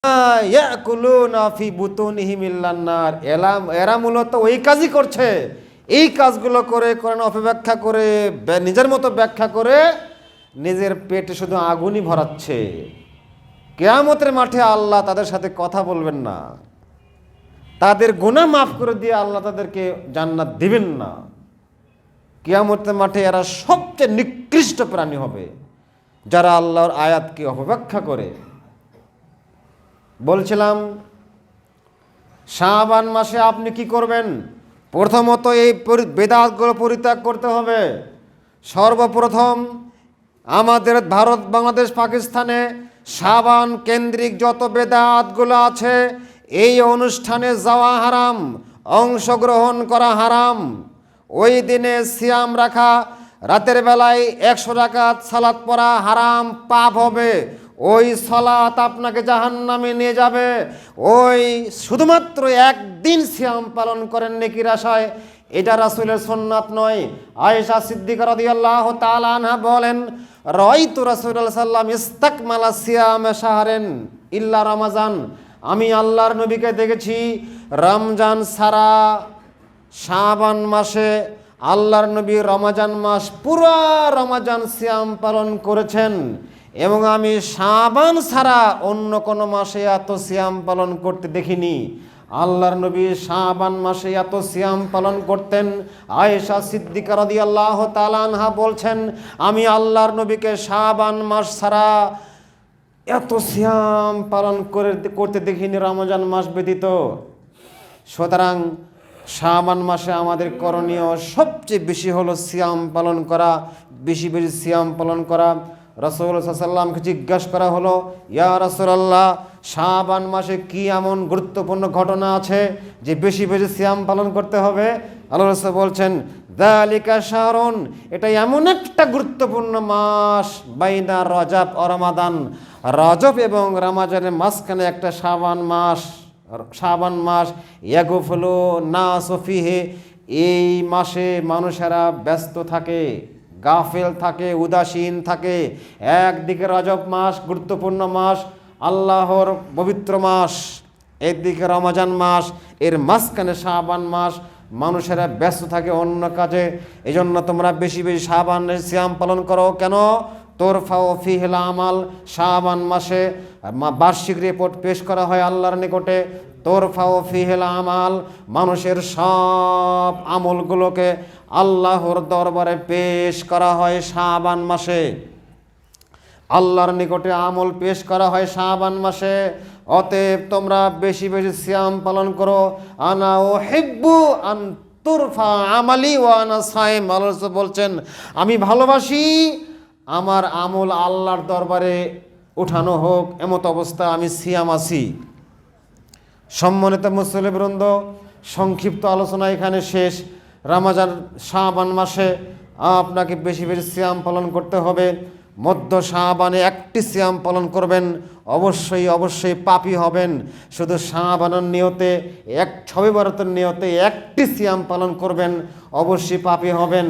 ইয়াকুলুনা ফি বুতুনিহিম ইল্লান নার। এরা মূলত ওই কাজই করছে, এই কাজগুলো করে কোরআন অপব্যাখ্যা করে নিজের মতো ব্যাখ্যা করে নিজের পেটে শুধু আগুনই ভরাচ্ছে। কিয়ামতের মাঠে আল্লাহ তাদের সাথে কথা বলবেন না, তাদের গুনাহ মাফ করে দিয়ে আল্লাহ তাদেরকে জান্নাত দিবেন না। কিয়ামতের মাঠে এরা সবচেয়ে নিকৃষ্ট প্রাণী হবে, যারা আল্লাহর আয়াতকে অপব্যাখ্যা করে। বলছিলাম শাবান মাসে আপনি কি করবেন? প্রথমত এই বেদাতগুলো পরিত্যাগ করতে হবে। সর্বপ্রথম আমাদের ভারত, বাংলাদেশ, পাকিস্তানে শাবান কেন্দ্রিক যত বেদাতগুলো আছে, এই অনুষ্ঠানে যাওয়া হারাম, অংশগ্রহণ করা হারাম। ওই দিনে সিয়াম রাখা, রাতের বেলায় 100 রাকাত সালাত পড়া হারাম, পাপ হবে। ওই সালাত আপনাকে জাহান্নামে নিয়ে যাবে। ওই শুধুমাত্র একদিন সিয়াম পালন করেন নেকির আশায়, এটা রাসূলের সুন্নাত নয়। আয়েশা সিদ্দিকা রাদিয়াল্লাহু তাআলা আনহা বলেন, রাআইতু রাসূলুল্লাহ সাল্লাল্লাহু আলাইহি ওয়াসাল্লাম ইস্তাকমালা সিয়াম শাহরান ইল্লা রমাজান। আমি আল্লাহর নবীকে দেখেছি রমজান ছাড়া শাবান মাসে আল্লাহর নবী রমাজান মাস পুরো রমাজান সিয়াম পালন করেছেন, এবং আমি শাবান ছাড়া অন্য কোনো মাসে এত সিয়াম পালন করতে দেখিনি। আল্লাহর নবী শাবান মাসে এত সিয়াম পালন করতেন। আয়েশা সিদ্দিকা রাদিয়াল্লাহু তাআলা আনহা বলছেন, আমি আল্লাহর নবীকে শাবান মাস ছাড়া এত সিয়াম পালন করতে দেখিনি রমজান মাস ব্যতীত। সুতরাং শাবান মাসে আমাদের করণীয় সবচেয়ে বেশি হলো সিয়াম পালন করা, বেশি বেশি সিয়াম পালন করা। রাসূলুল্লাহ সাল্লাল্লাহু আলাইহি ওয়াসাল্লামকে জিজ্ঞাসা করা হলো, ইয়া রাসূলুল্লাহ, শাবান মাসে কি এমন গুরুত্বপূর্ণ ঘটনা আছে যে বেশি বেশি সিয়াম পালন করতে হবে? আল্লাহ রাসূল বলছেন, যালিকা শাহরুন, এটা এমন একটা গুরুত্বপূর্ণ মাস, বাইনা রজব ও রমাদান, রজব এবং রমাজানের মাঝখানে একটা শাবান মাস। ইয়াগফুলু নাসু ফিহি, এই মাসে মানুষেরা ব্যস্ত থাকে, গাফেল থাকে, উদাসীন থাকে। একদিকে রজব মাস গুরুত্বপূর্ণ মাস, আল্লাহর পবিত্র মাস, একদিকে রমজান মাস, এর মাঝখানে শাবান মাস, মানুষেরা ব্যস্ত থাকে অন্য কাজে। এই জন্য তোমরা বেশি বেশি শাবানের সিয়াম পালন করো। কেন? তোরফাও ফিহিল আমাল, শাবান মাসে বার্ষিক রিপোর্ট পেশ করা হয় আল্লাহর নিকটে। তোরফাও ফিহিল আমাল, মানুষের সব আমলগুলোকে আল্লাহর দরবারে পেশ করা হয় শাবান মাসে। আল্লাহর নিকটে আমল পেশ করা হয় শাবান মাসে। অতএব তোমরা বেশি বেশি সিয়াম পালন করো। আনা উহিব্বু আন তুরফা আমালি ওয়া আনা সাইম। আল্লাহ বলছেন, আমি ভালোবাসি আমার আমল আল্লাহর দরবারে উঠানো হোক, এমত অবস্থা আমি সিয়াম আছি। সম্মানিত মুসলিমবৃন্দ, সংক্ষিপ্ত আলোচনা এখানে শেষ। রমজান শাবান মাসে আপনাকে বেশি বেশি সিয়াম পালন করতে হবে। মধ্য শাবানে একটি সিয়াম পালন করবেন, অবশ্যই পাপী হবেন। শুধু শাবানের নিয়তে, শবে বরাতের নিয়তে একটি সিয়াম পালন করবেন, অবশ্যই পাপী হবেন।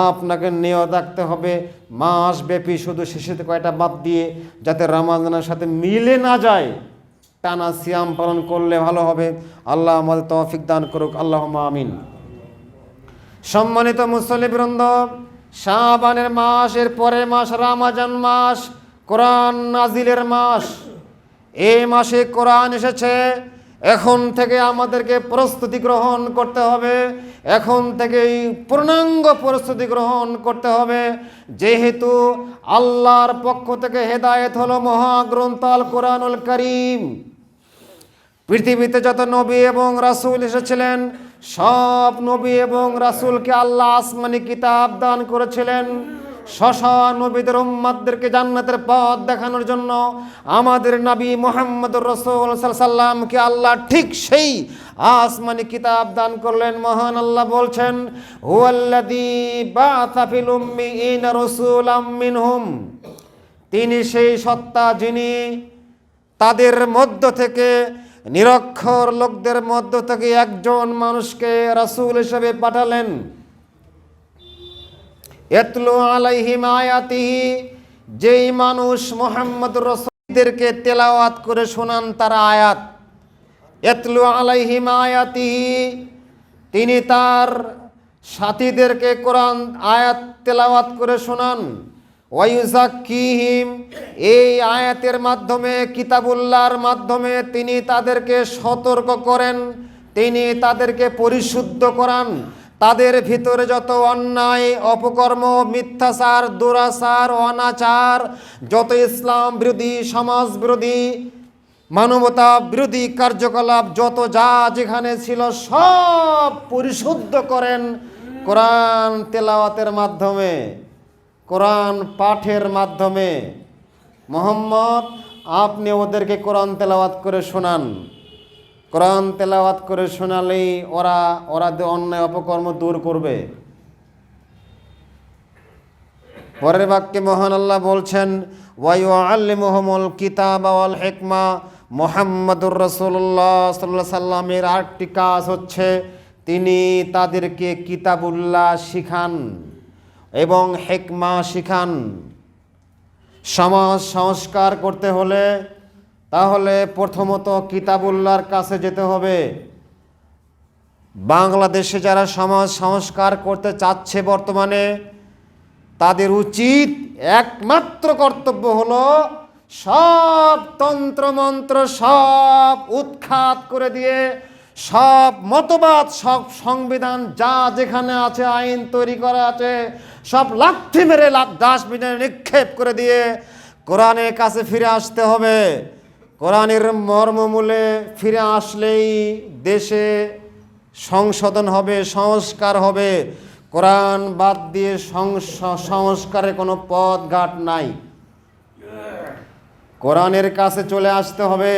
আপনাকে নিয়ত রাখতে হবে মাসব্যাপী, শুধু শেষেতে কয়টা বাদ দিয়ে, যাতে রমজানের সাথে মিলে না যায়, টানা সিয়াম পালন করলে ভালো হবে। আল্লাহ আমাদের তৌফিক দান করুক, আল্লাহুম্মা আমিন। সম্মানিত মুসল্লিবৃন্দ, শাবানের মাস, এর পরের মাস রমজান মাস, কোরআন নাজিলের মাস। এই মাসে কোরআন এসেছে। এখন থেকে আমাদেরকে প্রস্তুতি গ্রহণ করতে হবে, এখন থেকেই পূর্ণাঙ্গ প্রস্তুতি গ্রহণ করতে হবে। যেহেতু আল্লাহর পক্ষ থেকে হেদায়েত হলো মহাগ্রন্থ আল কোরআনুল কারীম। পৃথিবীতে যত নবী এবং রাসূল এসেছিলেন, সব নবী এবং রাসূলকে আল্লাহ আসমানি কিতাব দান করেছিলেন। নবীদের উম্মতদেরকে জান্নাতের পথ দেখানোর জন্য আমাদের নবী মুহাম্মদুর রাসূল সাল্লাল্লাহু আলাইহি ওয়াসাল্লামকে আল্লাহ ঠিক সেই আসমানি কিতাব দান করলেন। মহান আল্লাহ বলছেন, হুয়াল্লাযী বা'আসা ফিল উম্মিয়িনা রাসূলাম মিনহুম, তিনি সেই সত্তা যিনি তাদের মধ্য থেকে, নিরক্ষর লোকদের মধ্য থেকে একজন মানুষকে রাসূল হিসেবে পাঠালেন। ইয়াতলু আলাইহিম আয়াতিহি, যেই মানুষ মুহাম্মদুর রাসূল দেরকে তেলাওয়াত করে শোনান তার আয়াত। ইয়াতলু আলাইহিম আয়াতিহি, তিনি তার সাথীদেরকে কোরআন আয়াত তেলাওয়াত করে শোনান। ওয়ায়ুযাক্কিহিম, এই আয়াতের মাধ্যমে, কিতাবুল্লাহর মাধ্যমে তিনি তাদেরকে সতর্ক করেন, তিনি তাদেরকে পরিশুদ্ধ করান। তাদের ভিতরে যত অন্যায়, অপকর্ম, মিথ্যাচার, দুরাচার, অনাচার, যত ইসলাম বিরোধী, সমাজ বিরোধী, মানবতা বিরোধী কার্যকলাপ যত যা যেখানে ছিল সব পরিশুদ্ধ করেন কোরআন তেলাওয়াতের মাধ্যমে, কোরআন পাঠের মাধ্যমে। মোহাম্মদ, আপনি ওদেরকে কোরআন তেলাওয়াত করে শোনান। কোরআন তেলাওয়াত করে শোনালেই ওরা অন্যায় অপকর্ম দূর করবে। পরের বাক্যে মহান আল্লাহ বলছেন, ওয়া ইউআল্লিমুহুমুল কিতাবা ওয়াল হিকমা। মুহাম্মাদুর রাসূলুল্লাহ সাল্লাল্লাহু আলাইহি সাল্লামের আরেকটি কাজ হচ্ছে তিনি তাদেরকে কিতাবুল্লাহ শিখান এবং হিকমা শিখান। সমাজ সংস্কার করতে হলে তাহলে প্রথমত কিতাবুল্লাহর কাছে যেতে হবে। বাংলাদেশে যারা সমাজ সংস্কার করতে চাচ্ছে বর্তমানে, তাদের উচিত একমাত্র কর্তব্য হলো সব তন্ত্রমন্ত্র সব উৎখাত করে দিয়ে, সব মতবাদ, সব সংবিধান যা যেখানে আছে, আইন তৈরি করা আছে, সব লাথি মেরে ডাস্টবিনে নিক্ষেপ করে দিয়ে কোরআনের কাছে ফিরে আসতে হবে। কোরআনের মর্মমূলে ফিরে আসলেই দেশে সংশোধন হবে, সংস্কার হবে। কোরআন বাদ দিয়ে সংস্কারের কোনো পথ ঘাট নাই। কোরআনের কাছে চলে আসতে হবে।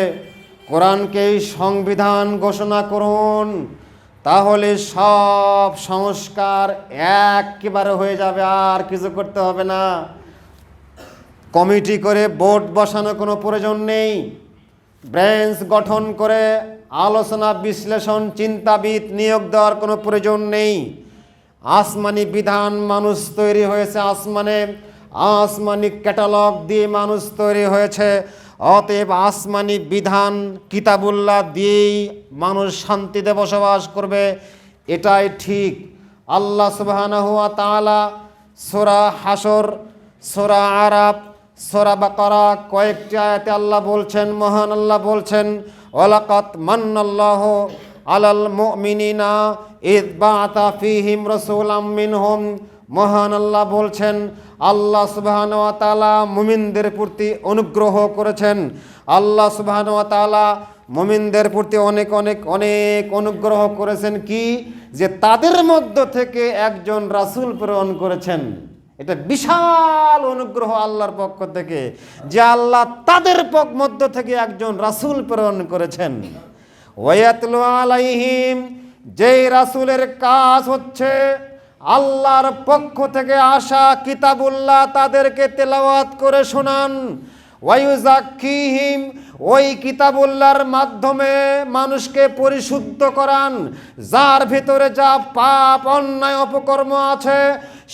কোরআনকেই সংবিধান ঘোষণা করুন, তাহলে সব সংস্কার একেবারে হয়ে যাবে, আর কিছু করতে হবে না। কমিটি করে বোর্ড বসানোর কোনো প্রয়োজন নেই। ব্রাঞ্চ গঠন করে আলোচনা বিশ্লেষণ চিন্তাবিদ নিয়োগ দেওয়ার কোনো প্রয়োজন নেই। আসমানি বিধান মানুষ তৈরি হয়েছে, আসমানি ক্যাটালগ দিয়ে মানুষ তৈরি হয়েছে। অতএব আসমানি বিধান কিতাবুল্লাহ দিয়েই মানুষ শান্তিতে বসবাস করবে, এটাই ঠিক। আল্লাহ সুবহানাহু ওয়া তাআলা সূরা হাসর, সূরা আরাফ, সূরা বাকারা কয়েকটি আয়াতে আল্লাহ বলছেন, মহান আল্লাহ বলছেন, ওয়ালাকাদ মান্নাল্লাহু আলাল মুমিনিনা ইয বাআতা ফীহিম রাসূলাম মিনহুম। মহান আল্লাহ বলছেন, আল্লাহ সুবহানাহু ওয়া তাআলা মুমিনদের প্রতি অনুগ্রহ করেছেন। আল্লাহ সুবহানাহু ওয়া তাআলা মুমিনদের প্রতি অনেক অনেক অনেক অনুগ্রহ করেছেন, কি যে তাদের মধ্য থেকে একজন রাসূল প্রেরণ করেছেন। এটা বিশাল অনুগ্রহ আল্লাহর পক্ষ থেকে, যে আল্লাহ তাদের মধ্য থেকে একজন রাসূল প্রেরণ করেছেন। ওয়ায়াতলু আলাইহিম, যেই রাসূলের কাজ হচ্ছে আল্লাহর পক্ষ থেকে আসা কিতাবুল্লাহ তাদেরকে তেলাওয়াত করে শোনান। ওয়ায়ুযাক্কিহিম, ওই কিতাবুল্লাহর মাধ্যমে মানুষকে পরিশুদ্ধ করান। যার ভিতরে যা পাপ, অন্যায়, অপকর্ম আছে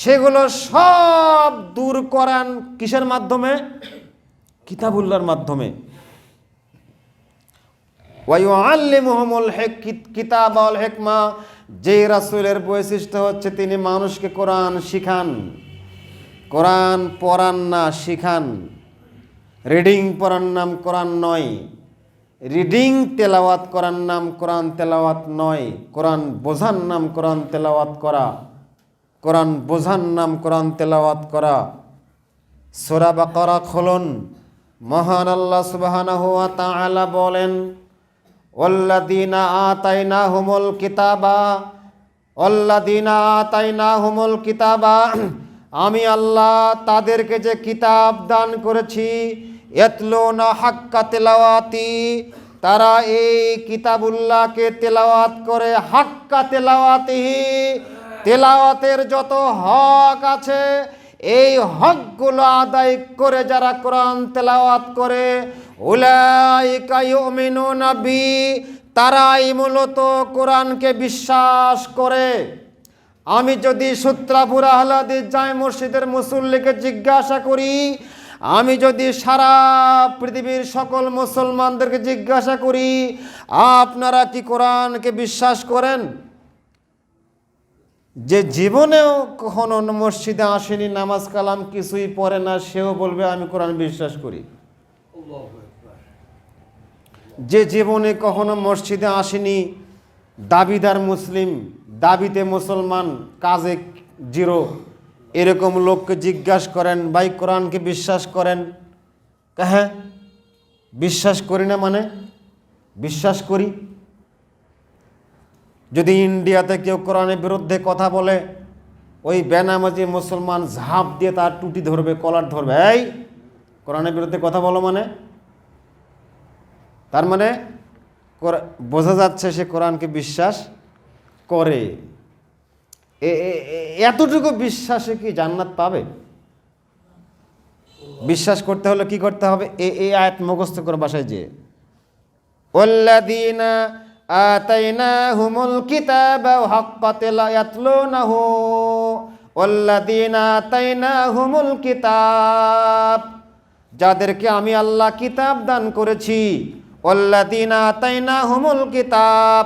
সেগুলো সব দূর করান। কিসের মাধ্যমে? কিতাবুল্লাহর মাধ্যমে। ওয়ায়ুআল্লিমুহুমুল কিতাবা ওয়াল হিকমা, যে রাসূলের বৈশিষ্ট্য হচ্ছে তিনি মানুষকে কোরআন শিখান। কোরআন পড়ান না, শিখান। রিডিং পড়ার নাম কোরআন নয়, রিডিং তেলাওয়াত করার নাম কোরআন তেলাওয়াত নয়। কোরআন বোঝার নাম কোরআন তেলাওয়াত করা, কোরআন বোঝার নাম কোরআন তেলাওয়াত করা। সূরা বাকারা খুলুন, মহান আল্লাহ সুবহানাহু ওয়া তাআলা বলেন, ওয়াল্লাযীনা আতাইনাহুমুল কিতাবা, আমি আল্লাহ তাদেরকে যে কিতাব দান করেছি, ইয়াতলুনা হাক্কা তিলাওয়াতি, তারা এই কিতাবুল্লাহকে তেলাওয়াত করে। হাক্কা তিলাওয়াতিহি, তেলাওয়াতের যত হক আছে এই হকগুলো আদায় করে যারা কোরআন তেলাওয়াত করে, উলাইকা ইউমিনুনা বি, তারাই মূলত কোরআনকে বিশ্বাস করে। আমি যদি সূত্রাপুর আহলে হাদিস জামে মসজিদের মুসল্লিকে জিজ্ঞাসা করি, আমি যদি সারা পৃথিবীর সকল মুসলমানদেরকে জিজ্ঞাসা করি, আপনারা কি কোরআনকে বিশ্বাস করেন? যে জীবনেও কখনো মসজিদে আসেনি, নামাজ কালাম কিছুই পড়ে না, সেও বলবে আমি কোরআন বিশ্বাস করি। যে জীবনে কখনো মসজিদে আসেনি, দাবিদার মুসলিম, দাবিতে মুসলমান, কাজে জিরো, এরকম লোককে জিজ্ঞাসা করেন, ভাই কোরআনকে বিশ্বাস করেন? হ্যাঁ বিশ্বাস করি না, মানে বিশ্বাস করি। যদি ইন্ডিয়াতে কেউ কোরআনের বিরুদ্ধে কথা বলে, ওই বেনামাজি মুসলমান ঝাঁপ দিয়ে তার টুটি ধরবে, কলার ধরবে, এই কোরআনের বিরুদ্ধে কথা বলো মানে? তার মানে বোঝা যাচ্ছে সে কোরআনকে বিশ্বাস করে। এতটুকু বিশ্বাসে কি জান্নাত পাবে? বিশ্বাস করতে হলে কি করতে হবে? এই আয়াত মুখস্থ করে বাসায় যে ওয়াল্লাযীনা আতাইনাহুমুল কিতাবা হাক্কা তিলাওয়াতিহি ওয়াল্লাযীনা আতাইনাহুমুল কিতাব, যাদেরকে আমি আল্লাহ কিতাব দান করেছি। ওয়াল্লাযীনা আতাইনাহুমুল কিতাব,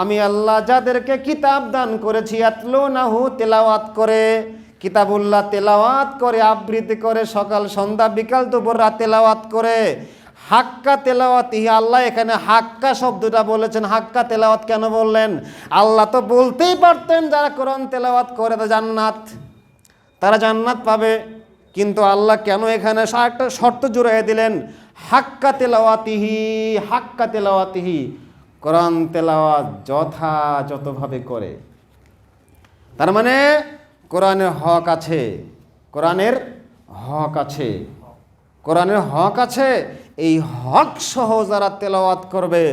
আমি আল্লাহ যাদেরকে কিতাব দান করেছি। ইয়াতলুনাহু, তেলাওয়াত করে, কিতাবুল্লাহ তেলাওয়াত করে, আবৃত্তি করে, সকাল সন্ধ্যা বিকাল দুপুর রাত তেলাওয়াত করে। হাক্কা তেলাওয়াতিহি, আল্লাহ এখানে হাক্কা শব্দটা বলেছেন। হাক্কা তেলাওয়াত কেন বললেন? আল্লাহ তো বলতেই পারতেন যারা কোরআন তেলাওয়াত করে তারা জান্নাত পাবে, কিন্তু আল্লাহ কেন এখানে একটা শর্ত জুড়ে দিলেন? হাক্কা তেলাওয়াতিহি, হাক্কা তেলাওয়াতিহি, কোরআন তেলাওয়াত যথাযথভাবে করে। তার মানে কোরআনের হক আছে, কোরআনের হক আছে, কোরআনের হক আছে। এই হক সহ যারা তেলাওয়াত করবে,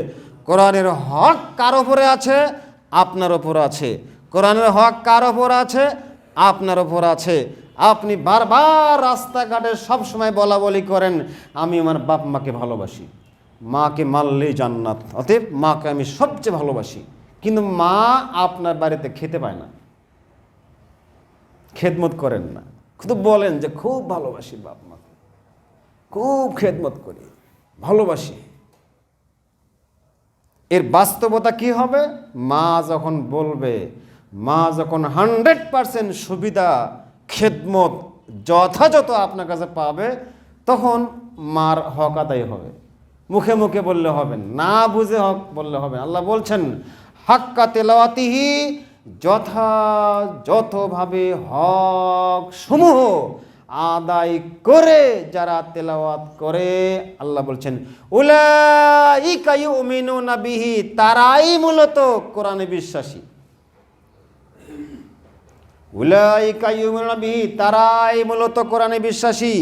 কোরআনের হক কার ওপরে আছে? আপনার ওপর আছে। কোরআনের হক কার ওপর আছে? আপনার ওপর আছে। আপনি বারবার রাস্তাঘাটে সবসময় বলা বলি করেন, আমি আমার বাপ মাকে ভালোবাসি, মাকে মারলেই জান্নাত, অতএব মাকে আমি সবচেয়ে ভালোবাসি। কিন্তু মা আপনার বাড়িতে খেতে পায় না, খেদমত করেন না, শুধু বলেন যে খুব ভালোবাসি বাপ মাকে, খুব খেদমত করি, ভালোবাসি। এর বাস্তবতা কি হবে? মা যখন বলবে, মা যখন 100% সুবিধা খেদমত যথাযথ আপনার কাছে পাবে, তখন মার হক আদায় হবে। মুখে মুখে বললে হবে না, বুঝে হক বললে হবে। আল্লাহ বলছেন হাক্কা তেলাওয়াতিহি, যথাযথভাবে হক সমূহ আদায় করে যারা তেলাওয়াত করে, আল্লাহ বলছেন উলাইকা ইউমিনুনা বিহি, তারাই মূলত কোরআনে বিশ্বাসী। উলাইকা ইউমিনুনা বিহি, তারাই মূলত কোরআনে বিশ্বাসী।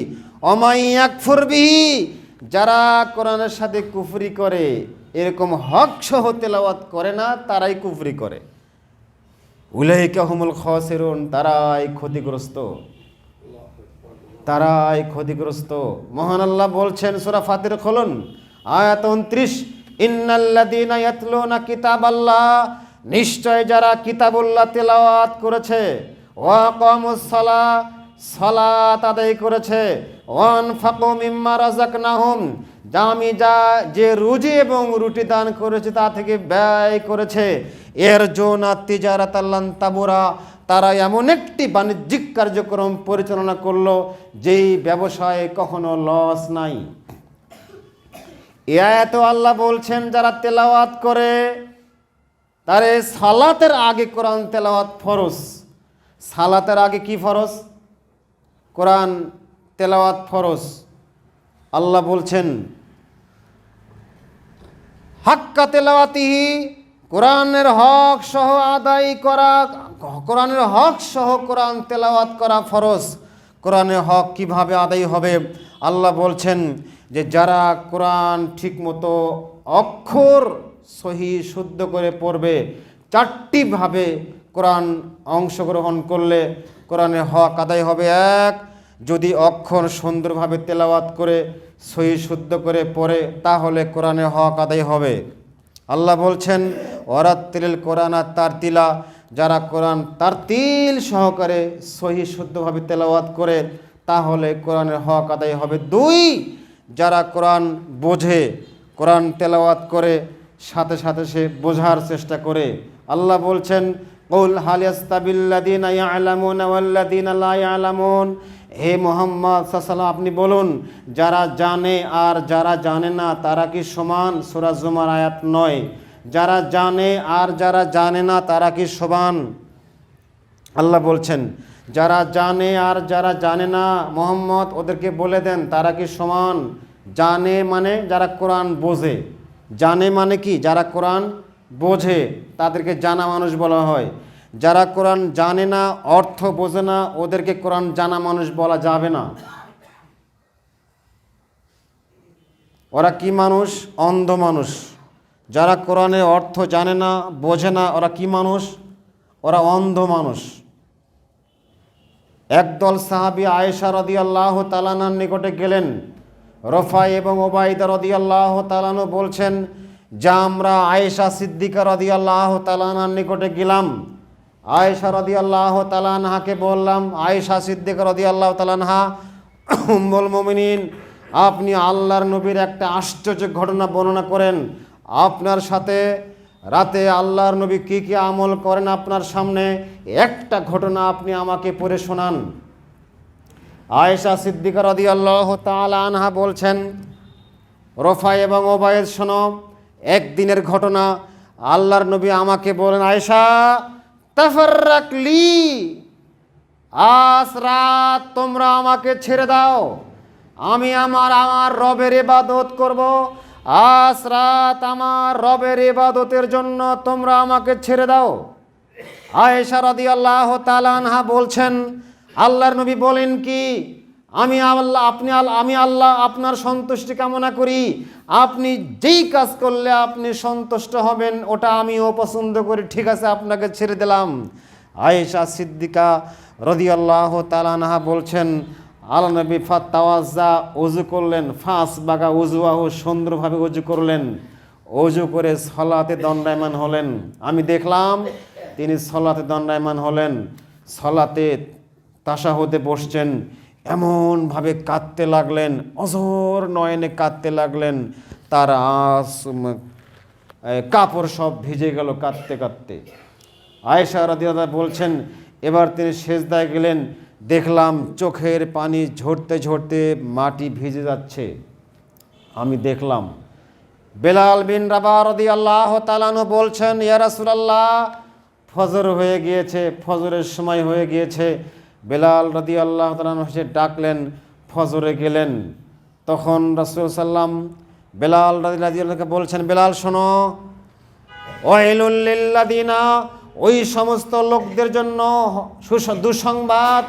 ওমাই ইয়াকফুর বিহি, যারা কোরআনের সাথে কুফরি করে, এরকম হক সহ তেলাওয়াত করে না, তারাই কুফরি করে। উলাইকা হুমুল খাসিরুন, তারাই ক্ষতিগ্রস্ত, তারাই ক্ষতিগ্রস্ত। মহান আল্লাহ বলছেন সূরা ফাতির খুলুন, আয়াত 29, ইন্নাল্লাযীনা ইয়াতলুনা কিতাবাল্লাহ, নিশ্চয় যারা কিতাবুল্লাহ তেলাওয়াত করেছে, ওয়া আকামুস সালাহ, সালাত আদায় করেছে, ওয়ানফাকু মিম্মা রাযাকনাহুম, আমি যে রুজি এবং রুটি দান করেছে তা থেকে ব্যয় করেছে, ইয়ারজুনা তিজারাতাল লান তাবুরা, তারা এমন একটি বাণিজ্যিক কার্যক্রম পরিচালনা করলো যেই ব্যবসায়ে কখনো লস নাই। এত আল্লাহ বলছেন যারা তেলাওয়াত করে, তারে সালাতের আগে কোরআন তেলাওয়াত ফরজ। সালাতের আগে কি ফরজ? কোরআন তেলাওয়াত ফরজ। আল্লাহ বলছেন হাক্কা তেলাওয়াতিহি, কোরআনের হক সহ আদায় করা, কোরআনের হক সহ কোরআন তেলাওয়াত করা ফরজ। কোরআনের হক কিভাবে আদায় হবে? আল্লাহ বলছেন যে যারা কোরআন ঠিকমতো অক্ষর সহি শুদ্ধ করে পড়বে, 4টি ভাবে কোরআন অংশগ্রহণ করলে কোরআনের হক আদায় হবে। 1, যদি অক্ষর সুন্দরভাবে তেলাওয়াত করে সহি শুদ্ধ করে পড়ে, তাহলে কোরআনের হক আদায় হবে। আল্লাহ বলছেন ওয়ারাত্তিলিল কোরআনা তারতিলা, যারা কোরআন তারতিল সহকারে সহি শুদ্ধভাবে তেলাওয়াত করে, তাহলে কোরআনের হক আদায় হবে। 2, যারা কোরআন বোঝে, কোরআন তেলাওয়াত করে সাথে সাথে সে বোঝার চেষ্টা করে। আল্লাহ বলছেন, কুল হাল ইয়াস্তাবিল্লাযীনা ইয়ালামুনা ওয়াল্লাযীনা লা ইয়ালামুন, হে মুহাম্মদ সাল্লাল্লাহু আলাইহি ওয়াসাল্লাম আপনি বলুন, যারা জানে আর যারা জানে না তারা কি সমান? সূরা জুমার আয়াত 9। যারা জানে আর যারা জানে না তারা কি সমান? আল্লাহ বলছেন, যারা জানে আর যারা জানে না মুহাম্মদ ওদেরকে বলে দেন তারা কি সমান? জানে মানে যারা কোরআন বোঝে। জানে মানে কি? যারা কোরআন বোঝে তাদেরকে জানা মানুষ বলা হয়। যারা কোরআন জানে না, অর্থ বোঝে না, ওদেরকে কোরআন জানা মানুষ বলা যাবে না। ওরা কি মানুষ? অন্ধ মানুষ। যারা কোরআনের অর্থ জানে না, বোঝে না, ওরা কি মানুষ? ওরা অন্ধ মানুষ। একদল সাহাবী আয়েশা রাদিয়াল্লাহু তাআলা আনহার নিকটে গেলেন। রফাই এবং ওবাইদা রাদিয়াল্লাহু তাআলা আনহু বলছেন যা আমরা আয়েশা সিদ্দিকা রাদিয়াল্লাহু তাআলা আনহার নিকটে গেলাম। আয়েশা রাদিয়াল্লাহু তাআলা আনহাকে বললাম, আয়েশা সিদ্দিকা রাদিয়াল্লাহু তাআলা আনহা উম্মুল মুমিনিন, আপনি আল্লাহর নবীর একটা আশ্চর্য ঘটনা বর্ণনা করেন। আপনার সাথে রাতে আল্লাহর নবী কী কী আমল করেন আপনার সামনে একটা ঘটনা আপনি আমাকে পড়ে শোনান। আয়েশা সিদ্দিকা রাদিয়াল্লাহু তাআলা আনহা বলছেন, রফাই এবং ওবায়েদ শোনো, একদিনের ঘটনা। আল্লাহর নবী আমাকে বলেন, আয়েশা তাফাররাকলি, আজ রাত তোমরা আমাকে ছেড়ে দাও, আমি আমার রবের ইবাদত করব। আজ রাত আমার রবের ইবাদতের জন্য তোমরা আমাকে ছেড়ে দাও। আয়েশা রাদিয়াল্লাহু তাআলা আনহা বলছেন, আল্লাহর নবী বলেন কি, আমি আল্লাহ আপনার সন্তুষ্টি কামনা করি। আপনি যেই কাজ করলে আপনি সন্তুষ্ট হবেন ওটা আমিও পছন্দ করি, ঠিক আছে আপনাকে ছেড়ে দিলাম। আয়েশা সিদ্দিকা রাদিয়াল্লাহু তাআলা আনহা বলছেন, আল্লাহ নবী ফাতাওয়াজ্জা ওযু করলেন, ফাঁস বাগা উজুয়াহু সুন্দরভাবে ওযু করলেন, ওযু করে সালাতে দণ্ডায়মান হলেন। আমি দেখলাম তিনি সালাতে দণ্ডায়মান হলেন, সালাতে তাশাহুদে বসছেন, এমনভাবে কাঁদতে লাগলেন, অঝোর নয়নে কাঁদতে লাগলেন, তার কাপড় সব ভিজে গেল কাঁদতে কাঁদতে। আয়েশা রাদিয়াল্লাহু বলছেন, এবার তিনি সেজদায় গেলেন, দেখলাম চোখের পানি ঝরতে ঝরতে মাটি ভিজে যাচ্ছে। আমি দেখলাম। বেলাল বিন রাবাহ রাদিয়াল্লাহু তাআলা আনহু বলছেন, ইয়া রাসূলুল্লাহ ফজর হয়ে গিয়েছে, ফজরের সময় হয়ে গিয়েছে। বেলাল রাদিয়াল্লাহু তাআলা আনহু ডাকলেন, ফজরে গেলেন। তখন রাসূল সাল্লাম বেলাল রাদিয়াল্লাহুকে বলছেন, বেলাল শোনো, ওয়াইলুল লিল্লাযিনা, ওই সমস্ত লোকদের জন্য দুঃসংবাদ,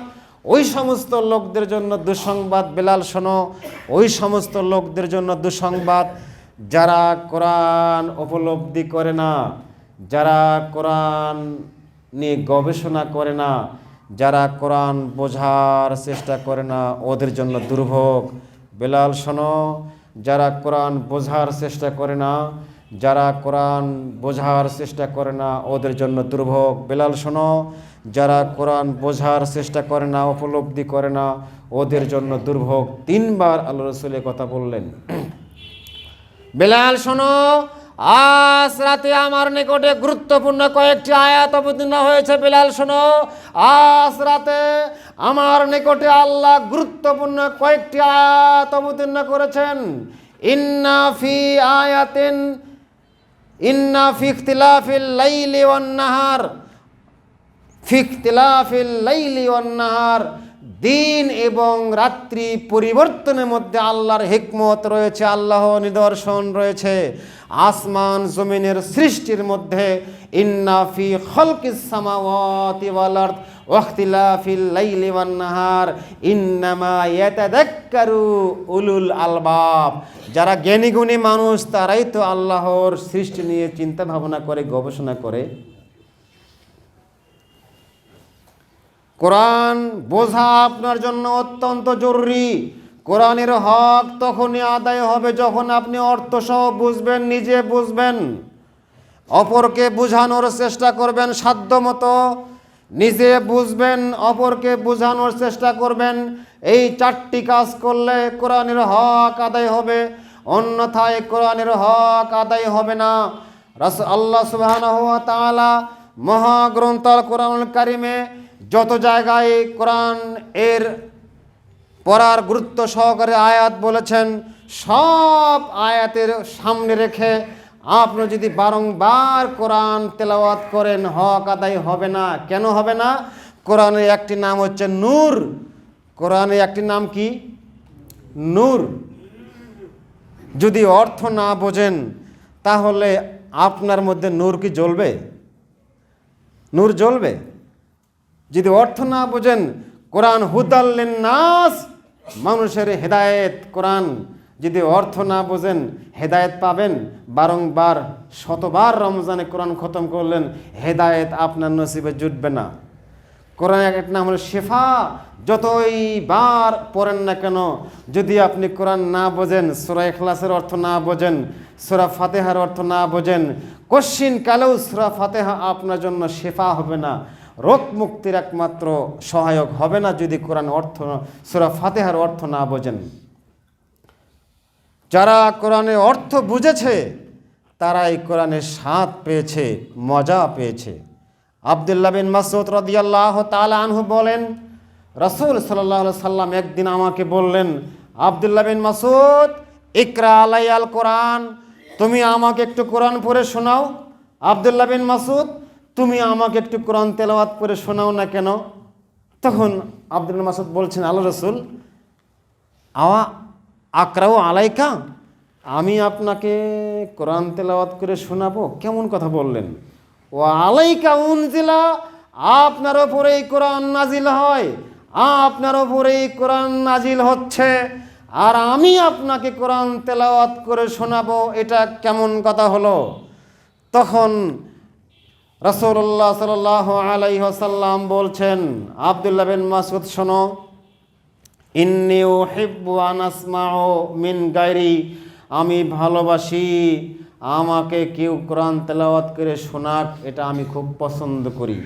ওই সমস্ত লোকদের জন্য দুঃসংবাদ। বেলাল শোনো, ওই সমস্ত লোকদের জন্য দুঃসংবাদ যারা কোরআন উপলব্ধি করে না, যারা কোরআন নিয়ে গবেষণা করে না, যারা কোরআন বোঝার চেষ্টা করে না, ওদের জন্য দুর্ভোগ। বেলাল শোনো, যারা কোরআন বোঝার চেষ্টা করে না, যারা কোরআন বোঝার চেষ্টা করে না, ওদের জন্য দুর্ভোগ। বেলাল শোনো, যারা কোরআন বোঝার চেষ্টা করে না, উপলব্ধি করে না, ওদের জন্য দুর্ভোগ। 3 বার আল্লাহ রাসূল কথা বললেন। বেলাল শোনো, আজ রাতে আমার নিকটে গুরুত্বপূর্ণ কয়েকটি আয়াত অবতীর্ণ হয়েছে। বেলাল শোনো, আজ রাতে আমার নিকটে আল্লাহ গুরুত্বপূর্ণ কয়েকটি আয়াত অবতীর্ণ করেছেন। ইন্না ফি ইখতিলাফিল লাইলি ওয়ান নাহার, ফি ইখতিলাফিল লাইলি ওয়ান নাহার, দিন এবং রাত্রি পরিবর্তনের মধ্যে আল্লাহর হিকমত রয়েছে, আল্লাহ নিদর্শন রয়েছে। আসমান জমিনের সৃষ্টির মধ্যে ইন্না ফি খালকিস সামাওয়াতি ওয়াল আরদ ওয়া ইখতিলাফিল লাইলি ওয়ান নাহার ইন্নামা ইয়াতাযাক্কারু উলুল আলবাব, যারা জ্ঞানীগুণী মানুষ তারাই তো আল্লাহর সৃষ্টি নিয়ে চিন্তা ভাবনা করে, গবেষণা করে। কোরআন বোঝা আপনার জন্য অত্যন্ত জরুরি। কোরআনের হক তখনই আদায় হবে যখন আপনি অর্থসহ বুঝবেন, নিজে বুঝবেন, অপরকে বোঝানোর চেষ্টা করবেন সাধ্যমতো। নিজে বুঝবেন, অপরকে বোঝানোর চেষ্টা করবেন। এই 4টি কাজ করলে কোরআনের হক আদায় হবে, অন্যথায় কোরআনের হক আদায় হবে না। আল্লাহ সুবহানাহু ওয়া তাআলা মহাগ্রন্থ আল কোরআনুল কারিমে যত জায়গায় কোরআন এর পড়ার গুরুত্ব সহকারে আয়াত বলেছেন, সব আয়াতের সামনে রেখে আপনি যদি বারংবার কোরআন তেলাওয়াত করেন, হক আদায় হবে না। কেন হবে না? কোরআনের একটি নাম হচ্ছে নূর। কোরআনের একটি নাম কি? নূর। যদি অর্থ না বোঝেন তাহলে আপনার মধ্যে নূর কি জ্বলবে? নূর জ্বলবে? যদি অর্থ না বোঝেন, কোরআন হুদাল লিন্নাস, মানুষের হেদায়েত। কোরআন যদি অর্থ না বোঝেন, হেদায়েত পাবেন? বারংবার শতবার রমজানে কোরআন খতম করলেন, হেদায়েত আপনার নসিবে জুটবে না। কোরআন একটা নাম হলো শেফা। যতই বার পড়েন না কেন, যদি আপনি কোরআন না বোঝেন, সূরা ইখলাসের অর্থ না বোঝেন, সূরা ফাতিহার অর্থ না বোঝেন, কশ্চিন কালেও সূরা ফাতিহা আপনার জন্য শেফা হবে না, রোগ মুক্তির একমাত্র সহায়ক হবে না, যদি কোরআন অর্থ, সূরা ফাতিহার অর্থ না বোঝেন। যারা কোরআনের অর্থ বুঝেছে তারাই কোরআনের স্বাদ পেয়েছে, মজা পেয়েছে। আব্দুল্লাহ বিন মাসউদ রাদিয়াল্লাহু তাআলা আনহু বলেন, রাসূল সাল্লাল্লাহু আলাইহি সাল্লাম একদিন আমাকে বললেন, আব্দুল্লাহ বিন মাসউদ, ইকরা আলাইয়াল কোরআন, তুমি আমাকে একটু কোরআন পড়ে শোনাও। আব্দুল্লাহ বিন মাসউদ, তুমি আমাকে একটু কোরআন তেলাওয়াত করে শোনাও না কেন? তখন আব্দুল্লাহ মাসউদ বলছেন, আল্লাহ রাসূল, আকরাউ আলাইকা, আমি আপনাকে কোরআন তেলাওয়াত করে শোনাবো? কেমন কথা বললেন? ও আলাইকা উনজিলা, আপনার ওপরেই কোরআন নাজিল হয়, আপনার ওপরেই কোরআন নাজিল হচ্ছে, আর আমি আপনাকে কোরআন তেলাওয়াত করে শোনাবো, এটা কেমন কথা হলো? তখন রাসূলুল্লাহ সাল্লাল্লাহু আলাইহি ওয়াসাল্লাম বলছেন, আব্দুল্লাহ বিন মাসউদ, শোনো, ইন্নী উহিব্বু আন আসমাউ মিন গায়রি, আমি ভালোবাসি আমাকে কেউ কোরআন তেলাওয়াত করে শোনাক, এটা আমি খুব পছন্দ করি,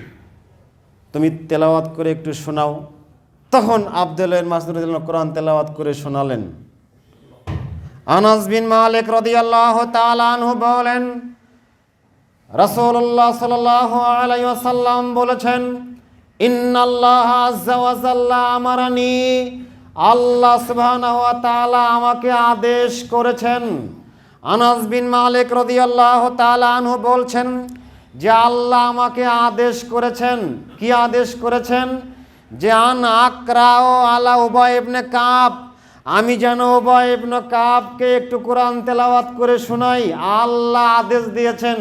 তুমি তেলাওয়াত করে একটু শোনাও। তখন আব্দুল্লাহ বিন মাসউদ রাদিয়াল্লাহু কোরআন তেলাওয়াত করে শোনালেন। আনাস বিন মালিক রাদিয়াল্লাহু তাআলা আনহু বলেন, রাসূলুল্লাহ সাল্লাল্লাহু আলাইহি ওয়াসাল্লাম বলেছেন, ইন্নাল্লাহ আযজা ওয়া জাল্লা আমারানি, আল্লাহ সুবহানাহু ওয়া তাআলা আমাকে আদেশ করেছেন। আনাস বিন মালিক রাদিয়াল্লাহু তাআলা আনহু বলছেন যে আল্লাহ আমাকে আদেশ করেছেন। কি আদেশ করেছেন? যে আন আকরাও আলা উবাই ইবনে কাব, আমি যেন উবাই ইবনে কাবকে একটু কোরআন তেলাওয়াত করে শোনাই। আল্লাহ আদেশ দিয়েছেন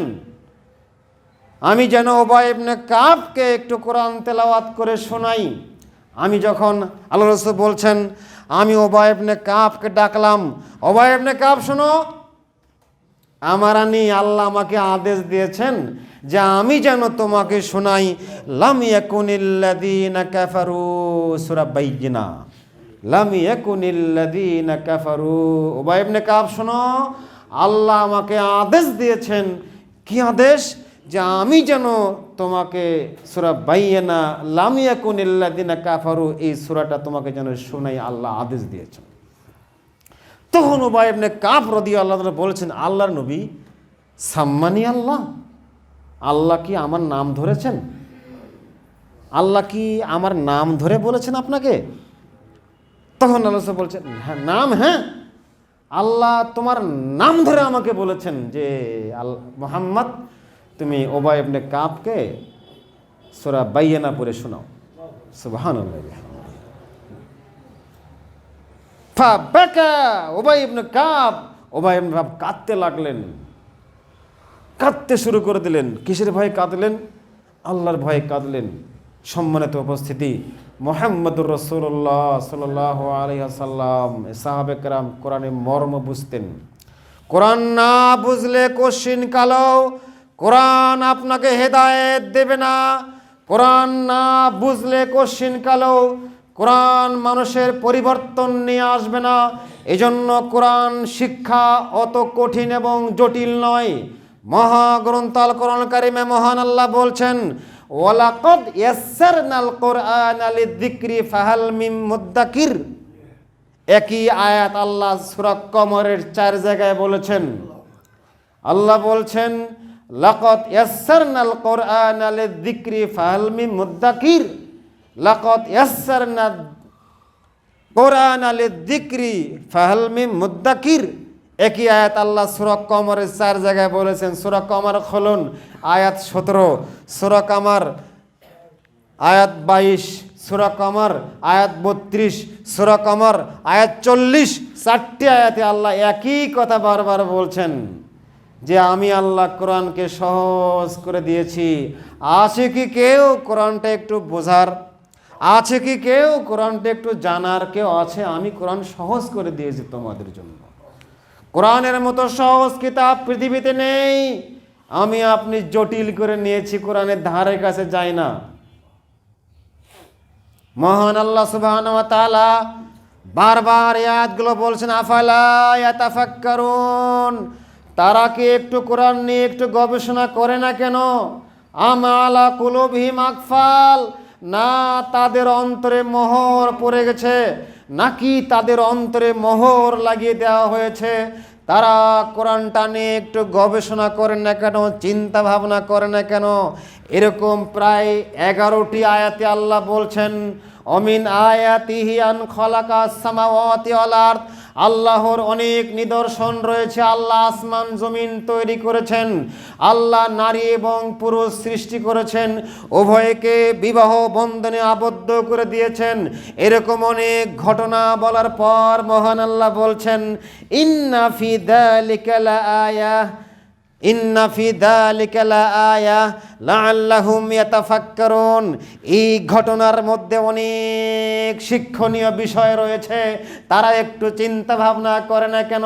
আমি যেন উবাই ইবনে কাবকে একটু কোরআন তেলাওয়াত করে শোনাই। আমি যখন, আল্লাহ রাসূল বলছেন, আমি উবাই ইবনে কাবকে ডাকলাম, উবাই ইবনে কাব শোনো, আমারানি, আল্লাহ আমাকে আদেশ দিয়েছেন যে আমি যেন তোমাকে শোনাই লাম ইয়াকুনিল্লাযীনা কাফারু, সূরা বাইয়িনা, লাম ইয়াকুনিল্লাযীনা কাফারু। উবাই ইবনে কাব শোনো, আল্লাহ আমাকে আদেশ দিয়েছেন। কি আদেশ? যে আমি যেন তোমাকে সূরা বাইয়িনা, লাম ইয়াকুনিল্লাযীনা কাফারু, এই সূরাটা তোমাকে যেন শোনাই, আল্লাহ আদেশ দিয়েছেন। তখন উবাই ইবনে কাব রাদিয়াল্লাহু আনহু বলেছেন, আল্লাহর নবী, সাম্মানি আল্লাহ, আল্লাহ কি আমার নাম ধরেছেন? আল্লাহ কি আমার নাম ধরে বলেছেন আপনাকে? তখন আল্লাহ বলছেন, হ্যাঁ নাম, হ্যাঁ, আল্লাহ তোমার নাম ধরে আমাকে বলেছেন যে মুহাম্মদ, তুমি উবাই ইবনে কাবকে সূরা বাইয়িনা পড়ে শোনাও। সুবহানাল্লাহ। ফাবাকা উবাই ইবনে কাব, উবাই ইবনে কাব কাঁদতে লাগলেন, কাঁদতে শুরু করে দিলেন। কিসের ভয়ে কাঁদলেন? আল্লাহর ভয়ে কাঁদলেন। সম্মানিত উপস্থিতি, মুহাম্মদুর রাসূলুল্লাহ সাল্লাল্লাহু আলাইহি ওয়াসাল্লাম, সাহাবে কেরাম কোরআনের মর্ম বুঝতেন। কোরআন না বুঝলে কশিন কালো কোরআন আপনাকে হেদায়েত দেবে না। কোরআন না বুঝলে কশিন কালো কোরআন মানুষের পরিবর্তন নিয়ে আসবে না। এজন্য কোরআন শিক্ষা অত কঠিন এবং জটিল নয়। মহাগ্রন্থ আল কোরআন কারিমে মহান আল্লাহ বলছেন, ওয়ালাকাদ ইয়াসসারনাল কুরআনা লিযিকরি ফাহাল মিন মুদ্দাকির। একই আয়াত আল্লাহ সূরা কমরের 4 জায়গায় বলেছেন। আল্লাহ বলছেন লাকাদ ইয়াসসারনাল কুরআনা লিযিকরি ফাহাল মিন মুদ্দাকির, লাকাদ ইয়াসসারনা কুরআনা লিযিকরি ফাহাল মিন মুদ্দাকির। একই আয়াত আল্লাহ সূরা কমরের 4 জায়গায় বলেছেন। সূরা কমর খুলুন, আয়াত 17, সূরা কমর আয়াত 22, সূরা কমর আয়াত 32, সূরা কমর আয়াত 40। 4টি আয়াতে আল্লাহ একই কথা বারবার বলছেন যে আমি আল্লাহ কোরআনকে সহজ করে দিয়েছি। আছে কি কেউ কোরআনটা একটু বোঝার? আছে কি কেউ কোরআনটা একটু জানার? কেউ আছে? আমি কোরআন সহজ করে দিয়েছি তোমাদের জন্য। কোরআনের মতো সহজ কিতাব পৃথিবীতে নেই। আমি আপনি জটিল করে নিয়েছি, কোরআনের ধারে কাছে যাই না। মহান আল্লাহ সুবহানাহু ওয়া তাআলা বারবার এই আয়াতগুলো বলছেন, আফালা ইয়াতাফাক্কারুন, তারা কি একটু কোরআন নিয়ে একটু গবেষণা করে না কেন? আম আলা কুলুবিহিম আকফাল, না তাদের অন্তরে মোহর পড়ে গেছে, নাকি তাদের অন্তরে মোহর লাগিয়ে দেওয়া হয়েছে? তারা কোরআনটা নিয়ে একটু গবেষণা করে না কেন, চিন্তা ভাবনা করে না কেন? এরকম প্রায় 11টি আয়াতে আল্লাহ বলছেন, অমিন আয়াতিহি আন খালাকাস সামাওয়াতি ওয়াল আরদ, আল্লাহর অনেক নিদর্শন রয়েছে। আল্লাহ আসমান জমিন তৈরি করেছেন, আল্লাহ নারী এবং পুরুষ সৃষ্টি করেছেন, উভয়কে বিবাহ বন্ধনে আবদ্ধ করে দিয়েছেন। এরকম অনেক ঘটনা বলার পর মহান আল্লাহ বলছেন, ইন্না ফি যালিকা লাআয়াহ, ইন্না ফি যালিকা লাআয়াহ লাআল্লাহুম ইয়াতাফাক্কারুন। এই ঘটনার মধ্যে অনেক শিক্ষণীয় বিষয় রয়েছে, তারা একটু চিন্তা ভাবনা করে না কেন?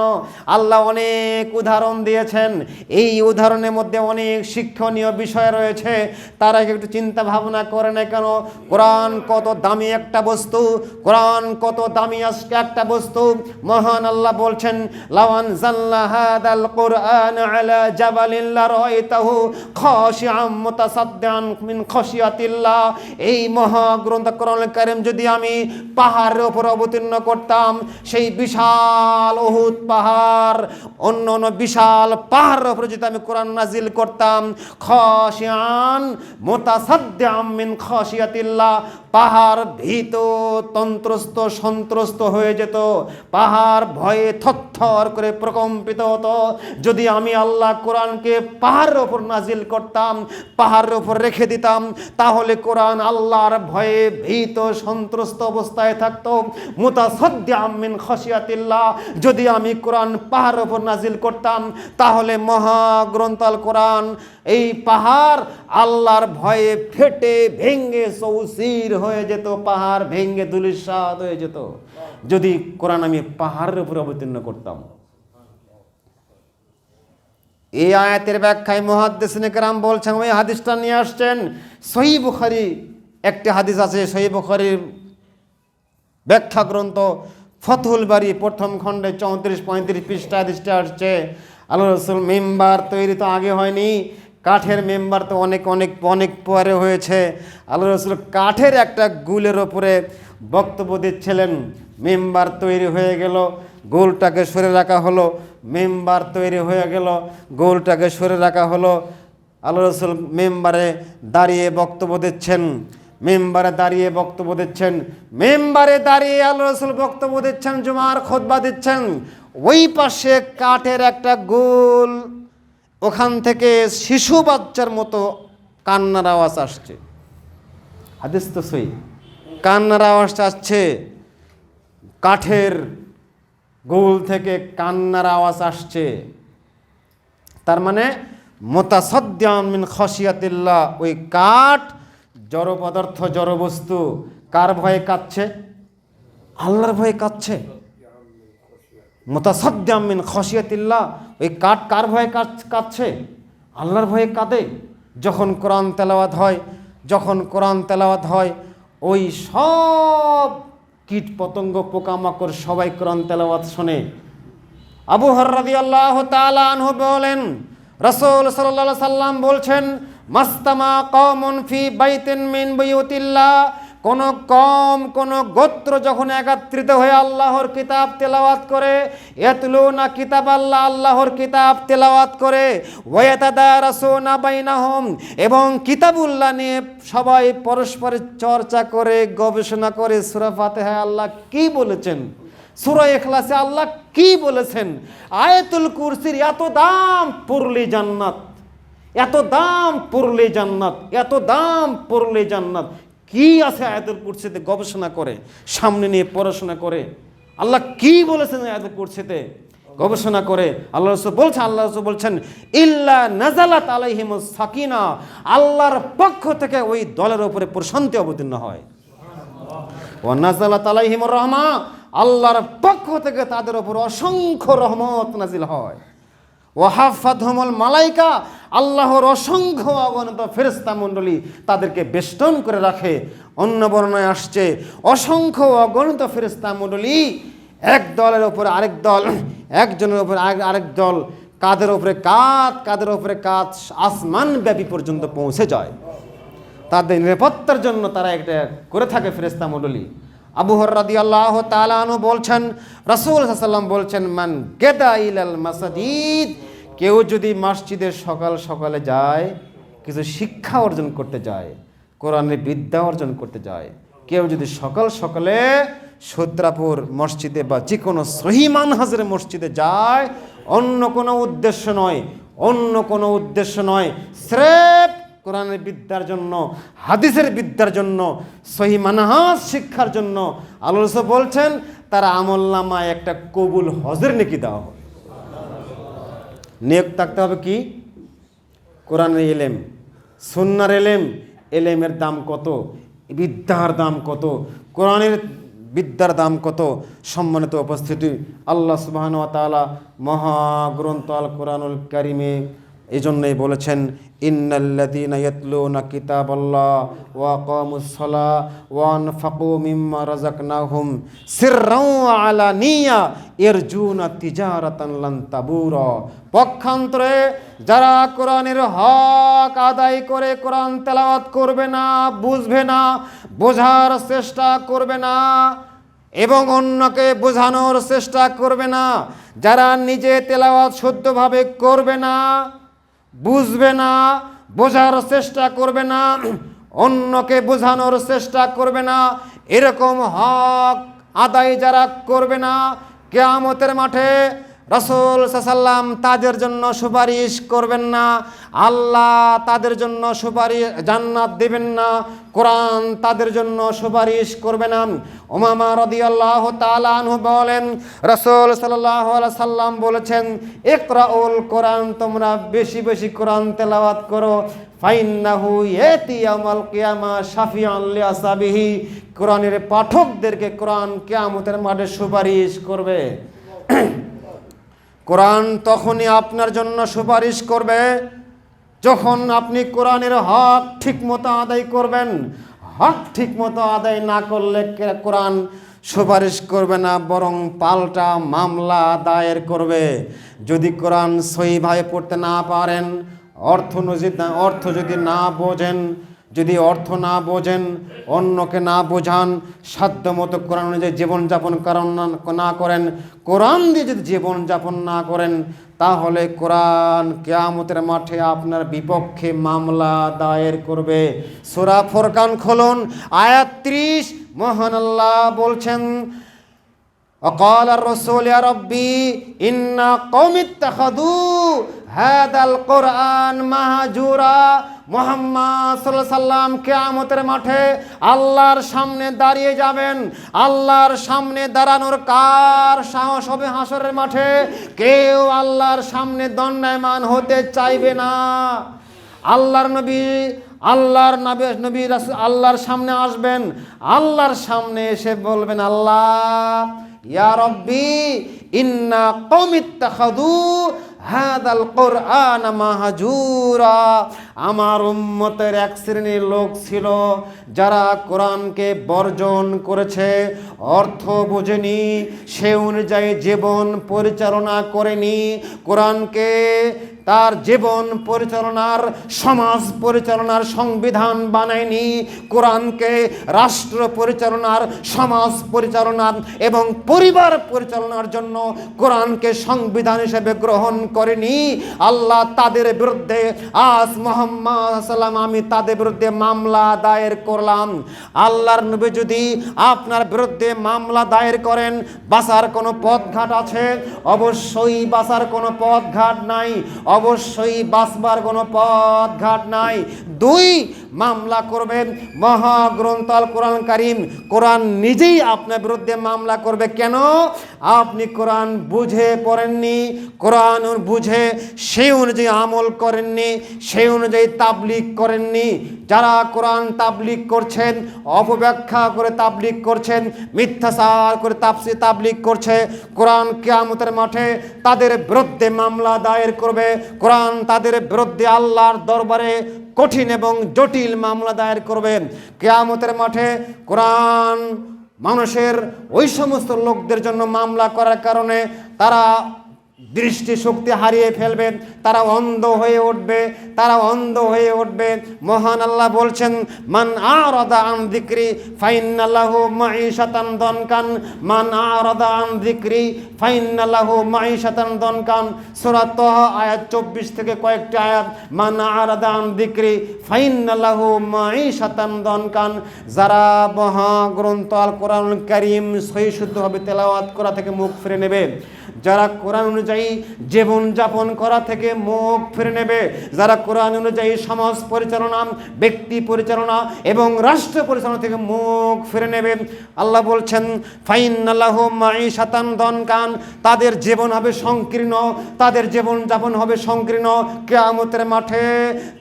আল্লাহ অনেক উদাহরণ দিয়েছেন, এই উদাহরণের মধ্যে অনেক শিক্ষণীয় বিষয় রয়েছে, তারা একটু চিন্তা ভাবনা করে না কেন? কোরআন কত দামি একটা বস্তু, কোরআন কত দামি একটা বস্তু। মহান আল্লাহ বলছেন, লাও আনজালনা হাদাল কুরআন আলা জাবালিন লারাইতাহু খাশিআম মুতাসাদ্দিআন মিন খাশিয়াতিল্লাহ। এই মহাগ্রন্থ কোরআনুল কারীম যদি আমি পাহাড়ের উপর অবতীর্ণ করতাম, সেই বিশাল উহুদ পাহাড়, অন্য অন্য বিশাল পাহাড়ের উপরে যদি আমি কোরআন নাজিল করতাম, খাশিআন মুতাসাদ্দিআন মিন খাশিয়াতিল্লাহ, পাহাড় ভীত তন্ত্রস্ত সন্ত্রস্ত হয়ে যেত, পাহাড় ভয়ে থরথর করে প্রকম্পিত হতো। যদি আমি আল্লাহ কোরআনকে পাহাড়ের ওপর নাজিল করতাম, পাহাড়ের ওপর রেখে দিতাম, তাহলে কোরআন আল্লাহর ভয়ে ভীত সন্ত্রস্ত অবস্থায় থাকতো। মুতাসাদ্দিআম মিন খাশিয়াতিল্লাহ, যদি আমি কোরআন পাহাড়ের ওপর নাজিল করতাম, তাহলে মহাগ্রন্থ আল কোরআন, এই পাহাড় আল্লাহর ভয়ে ফেটে ভেঙ্গে চৌচির হয়ে যেত, পাহাড় ভেঙ্গে ধূলিসাৎ হয়ে যেত, যদি কোরআন আমি পাহাড়ের উপরে অবতীর্ণ করতাম। এই আয়াতের ব্যাখ্যায় মুহাদ্দিসিনে কেরাম বলছেন, ওই হাদিসটা নিয়ে আসছেন সহিহ বুখারী, একটি হাদিস আছে সহিহ বুখারীর ব্যাখ্যা গ্রন্থ ফতহুল বারী প্রথম খণ্ডে 34-35 পৃষ্ঠা হাদিসটা আসছে। আল্লাহ রাসূল মেম্বার তৈরি তো আগে হয়নি, কাঠের মেম্বার তো অনেক অনেক অনেক পরে হয়েছে। আল্লাহ রাসূল কাঠের একটা গুলের ওপরে বক্তব্য দিচ্ছিলেন, মেম্বার তৈরি হয়ে গেল, গোলটাকে সরে রাখা হলো, মেম্বার তৈরি হয়ে গেল, গোলটাকে সরে রাখা হলো। আল্লাহ রাসূল মেম্বারে দাঁড়িয়ে বক্তব্য দিচ্ছেন, মেম্বারে দাঁড়িয়ে বক্তব্য দিচ্ছেন, মেম্বারে দাঁড়িয়ে আল্লাহ রাসূল বক্তব্য দিচ্ছেন, জুমার খুতবা দিচ্ছেন। ওই পাশে কাঠের একটা গোল, ওখান থেকে শিশু বাচ্চার মতো কান্নার আওয়াজ আসছে। হাদিস তো সহিহ, কান্নার আওয়াজ আসছে, কাঠের গোল থেকে কান্নার আওয়াজ আসছে। তার মানে মুতাসাদ্দিআন মিন খাশিয়াতিল্লাহ, ওই কাঠ জড় পদার্থ, জড় বস্তু, কার ভয়ে কাঁদছে? আল্লাহর ভয়ে কাঁদছে। মুতাসাদ্দিআন মিন খাশিয়াতিল্লাহ, ওই কাঠ কার ভয়ে কাঁদছে? আল্লাহর ভয়ে কাঁদে। যখন কোরআন তেলাওয়াত হয়, যখন কোরআন তেলাওয়াত হয়, ওই সব কীট পতঙ্গ পোকামাকড় সবাই কোরআন তেলাওয়াত শোনে। আবু হুরায়রা রাদিয়াল্লাহু তাআলা আনহু বলেন, রাসূল সাল্লাল্লাহু আলাইহি সাল্লাম বলছেন, মাস্তামা কওমুন ফি বাইতিন মিন বুয়ুতিল্লাহ, কোন কওম কোন গোত্র যখন একত্রিত হয়ে আল্লাহর কিতাব তেলাওয়াত করে, ইয়াতলুনা কিতাব আল্লাহ, আল্লাহর কিতাব তেলাওয়াত করে, ওয়া ইয়াতাদারাসুনা বাইনাহুম, এবং কিতাবুল্লাহ নিয়ে সবাই পরস্পরের চর্চা করে গবেষণা করে সূরা ফাতিহায় আল্লাহ কি বলেছেন, সূরা ইখলাসে আল্লাহ কি বলেছেন, আয়াতুল কুরসির এত দাম পড়লে জান্নাত, এত দাম পড়লে জান্নাত, এত দাম পড়লে জান্নাত, কি আছে আয়াতুল কুরসিতে গবেষণা করে, সামনে নিয়ে পড়াশোনা করে আল্লাহ কি বলেছেন আয়াতুল কুরসিতে গবেষণা করে আল্লাহ রাসূল বলছেন ইল্লা নাযালাত আলাইহিমুস সাকিনা, আল্লাহর পক্ষ থেকে ওই দলের উপরে প্রশান্তি অবতীর্ণ হয়। ওয়া নাযালাত আলাইহিমুর রাহমা, আল্লাহর পক্ষ থেকে তাদের উপর অসংখ্য রহমত নাজিল হয়। ওয়া হাফাতহুমুল মালাইকা, আল্লাহর অসংখ্য অগণিত ফেরেশতা মণ্ডলী তাদেরকে বেষ্টন করে রাখে। অন্য বর্ণনায় আসছে অসংখ্য অগণিত ফেরেশতা মণ্ডলী এক দলের উপর আরেক দল, একজনের উপর আরেক দল, কাদের উপরে কাঁধ, কাদের উপরে কাঁধ আসমান ব্যাপী পর্যন্ত পৌঁছে যায়। তাদের নিরাপত্তার জন্য তারা একটা করে থাকে ফেরেশতা মণ্ডলী। আবু হুরায়রা রাদিয়াল্লাহু তাআলা আনহু বলছেন, রাসূল সাল্লাল্লাহু আলাইহি ওয়াসাল্লাম বলছেন, মান গাদা ইলাল মাসাজিদ, কেউ যদি মসজিদে সকাল সকালে যায়, কিছু শিক্ষা অর্জন করতে যায়, কোরআনের বিদ্যা অর্জন করতে যায়, কেউ যদি সকাল সকালে সূত্রাপুর মসজিদে বা যে কোনো সহিহ মানহাজের মসজিদে যায়, অন্য কোনো উদ্দেশ্য নয়, অন্য কোনো উদ্দেশ্য নয়, স্রেফ কোরআনের বিদ্যার জন্য, হাদিসের বিদ্যার জন্য, সহিহ মানহাজ শিক্ষার জন্য, আল্লাহ রাসূল বলছেন তার আমলনামায় একটা কবুল হজের নেকি দেওয়া হবে। নিয়োগ থাকতে হবে কি? কোরআনের ইলম, সুন্নাহর ইলম, ইলমের দাম কত, বিদ্যার দাম কত, কোরআনের বিদ্যার দাম কত। সম্মানিত উপস্থিতি, আল্লাহ সুবহানাহু ওয়া তাআলা মহাগ্রন্থ আল কোরআনুল কারীমে এই জন্যই বলেছেন, ইন্নাল্লাযীনা ইয়াতলুনা কিতাবাল্লাহ ওয়া আকামুস সালাহ ওয়া আনফাকু মিম্মা রাযাকনাহুম সিররাও ওয়া আলানিয়া ইয়ারজুনা তিজারাতান লান তাবুরা। পক্ষান্তরে যারা কোরআনের হক আদায় করে কোরআন তেলাওয়াত করবে না, বুঝবে না, বোঝার চেষ্টা করবে না এবং অন্যকে বোঝানোর চেষ্টা করবে না, যারা নিজে তেলাওয়াত শুদ্ধভাবে করবে না, বুঝবে না, বোঝার চেষ্টা করবে না, অন্যকে বোঝানোর চেষ্টা করবে না, এরকম হক আদায় যারা করবে না, কিয়ামতের মাঠে রাসূল সাল্লাল্লাহু আলাইহি ওয়াসাল্লাম তাদের জন্য সুপারিশ করবেন না, আল্লাহ তাদের জন্য সুপারিশ জান্নাত দেবেন না, কোরআন তাদের জন্য সুপারিশ করবে না। উমামা রাদিয়াল্লাহু তাআলা আনহু বলেন, রাসূল সাল্লাল্লাহু আলাইহি ওয়াসাল্লাম বলেছেন, ইকরাউল কোরআন, তোমরা বেশি বেশি কোরআন তেলাওয়াত করো, ফাইন্নাহু ইয়াতি ইয়াউমাল কিয়ামা শাফিআন লিআসহাবিহি, কোরআনের পাঠকদেরকে কোরআন কিয়ামতের মাঠে সুপারিশ করবে। কোরআন তখনই আপনার জন্য সুপারিশ করবে যখন আপনি কোরআনের হক ঠিকমতো আদায় করবেন। হক ঠিকমতো আদায় না করলে কোরআন সুপারিশ করবে না, বরং পাল্টা মামলা দায়ের করবে। যদি কোরআন সহিভাবে পড়তে না পারেন, অর্থ যদি না বোঝেন, যদি অর্থ না বোঝেন, অন্যকে না বোঝান, সাধ্যমতো কোরআন অনুযায়ী জীবনযাপন না করেন, কোরআন দিয়ে যদি জীবনযাপন না করেন, তাহলে কোরআন কিয়ামতের মাঠে আপনার বিপক্ষে মামলা দায়ের করবে। সূরা ফুরকান খুলুন, আয়াত 30, মহান আল্লাহ বলছেন, وقال الرسول يا ربي إن قوم اتخذوا هذا القرآن مهجورا। মুহাম্মদ সাল্লাল্লাহু আলাইহি সাল্লাম কিয়ামতের মাঠে আল্লাহর সামনে দাঁড়িয়ে যাবেন। আল্লাহর সামনে দাঁড়ানোর কার সাহস হবে হাসরের মাঠে? কেউ আল্লাহর সামনে দণ্ডায়মান হতে চাইবে না। আল্লাহর নবী আল্লাহর সামনে আসবেন, আল্লাহর সামনে এসে বলবেন, আল্লাহ ইয়া রব্বি ইন্না কওমি ইত্তাখাযু হাদাল কোরআন মাহজুরা। আমার উম্মতের এক শ্রেণীর লোক ছিল যারা কোরআনকে বর্জন করেছে, অর্থ বোঝেনি, সে অনুযায়ী জীবন পরিচালনা করেনি, কোরআনকে তার জীবন পরিচালনার, সমাজ পরিচালনার সংবিধান বানায়নি। কোরআনকে রাষ্ট্র পরিচালনার, সমাজ পরিচালনার এবং পরিবার পরিচালনার জন্য কোরআনকে সংবিধান হিসেবে গ্রহণ করেনি। আল্লাহ তাদের বিরুদ্ধে, আজ মুহাম্মদ সাল্লাম আমি তাদের বিরুদ্ধে মামলা দায়ের করলাম। আল্লাহর নবী যদি আপনার বিরুদ্ধে মামলা দায়ের করেন, বাঁচার কোনো পথঘাট আছে? অবশ্যই বাঁচার কোনো পথঘাট নাই, অবশ্যই বাঁচবার কোনো পথঘাট নাই। দুই, মামলা করবেন মহাগ্রন্থ আল কোরআন কারীম। কোরআন নিজেই আপনার বিরুদ্ধে মামলা করবে। কেন? আপনি কোরআন বুঝে পড়েননি, কোরআন বুঝে সেই অনুযায়ী আমল করেননি, সেই অনুযায়ী তাবলীগ করেননি। যারা কোরআন তাবলীগ করছেন, অপব্যাখ্যা করে তাবলীগ করছেন, মিথ্যাচার করে তাবলীগ করছে, কোরআন কিয়ামতের মাঠে তাদের বিরুদ্ধে মামলা দায়ের করবে। কোরআন তাদের বিরুদ্ধে আল্লাহর দরবারে কঠিন এবং জটিল মামলা দায়ের করবে। কিয়ামতের মাঠে কোরআন মানুষের ওই সমস্ত লোকদের জন্য মামলা করার কারণে তারা দৃষ্টিশক্তি হারিয়ে ফেলবে, তারা অন্ধ হয়ে উঠবে, তারা অন্ধ হয়ে উঠবে। মহান আল্লাহ বলছেন, মান আরাদা আন যিকরি ফাইন্না লাহু মাঈশাতান দনকান, মান আরাদা আন যিকরি ফাইন্না লাহু মাঈশাতান দনকান। সূরা তাহা আয়াত 24 থেকে কয়েকটি আয়াত। মান আরাদা আন যিকরি ফাইন্না লাহু মাঈশাতান দনকান। যারা মহাগ্রন্থ আল কোরআনুল কারীম সহি শুদ্ধভাবে তেলাওয়াত করা থেকে মুখ ফিরে নেবে, যারা কোরআন অনুযায়ী জীবন যাপন করা থেকে মুখ ফিরে নেবে, যারা কোরআন অনুযায়ী সমাজ পরিচালনা, ব্যক্তি পরিচালনা এবং রাষ্ট্র পরিচালনা থেকে মুখ ফিরে নেবে, আল্লাহ বলছেন ফাইন্না লাহু মাঈশাতান দনকান। তাদের জীবন হবে সংকীর্ণ, তাদের জীবন যাপন হবে সংকীর্ণ। কিয়ামতের মাঠে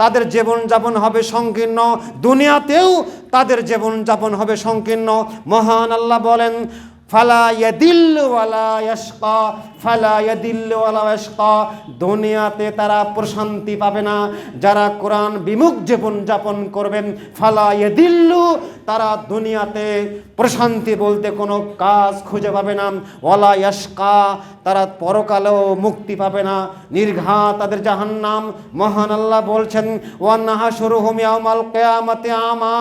তাদের জীবন যাপন হবে সংকীর্ণ, দুনিয়াতেও তাদের জীবন যাপন হবে সংকীর্ণ। মহান আল্লাহ বলেন, ফালা ইয়াদিল্লু ওয়ালা ইয়াশকা, ফালা ইয়াদিল্লু ওয়ালা ইয়াশকা। দুনিয়াতে তারা প্রশান্তি পাবে না। যারা কোরআন বিমুখ জীবন যাপন করবেন, ফালা ইয়াদিল্লু, তারা দুনিয়াতে প্রশান্তি বলতে কোনো কাজ খুঁজে পাবে না। ওয়ালা ইয়াশকা, তারা পরকালেও মুক্তি পাবে না, নির্ঘাত তাদের জাহান্নাম। মহান আল্লাহ বলছেন, ওয়া নাহশুরুহুম ইয়াউমাল কিয়ামাতি আমা।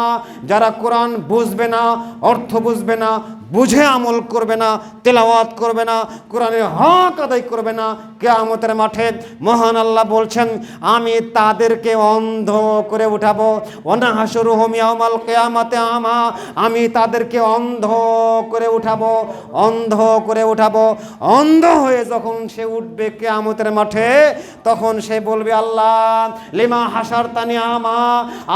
যারা কোরআন বুঝবে না, অর্থ বুঝবে না, বুঝে আমল করবে না, তেলাওয়াত করবে না, কোরআনের হক আদায় করবে না, কিয়ামতের মাঠে মহান আল্লাহ বলছেন আমি তাদেরকে অন্ধ করে উঠাবো। ওয়ানাহশুরুহুম ইয়াউমাল কিয়ামাতি আমা। আমি তাদেরকে অন্ধ করে উঠাবো, অন্ধ করে উঠাবো। অন্ধ হয়ে যখন সে উঠবে কিয়ামতের মাঠে, তখন সে বলবে, আল্লাহ লিমা হাসারতানি আমা।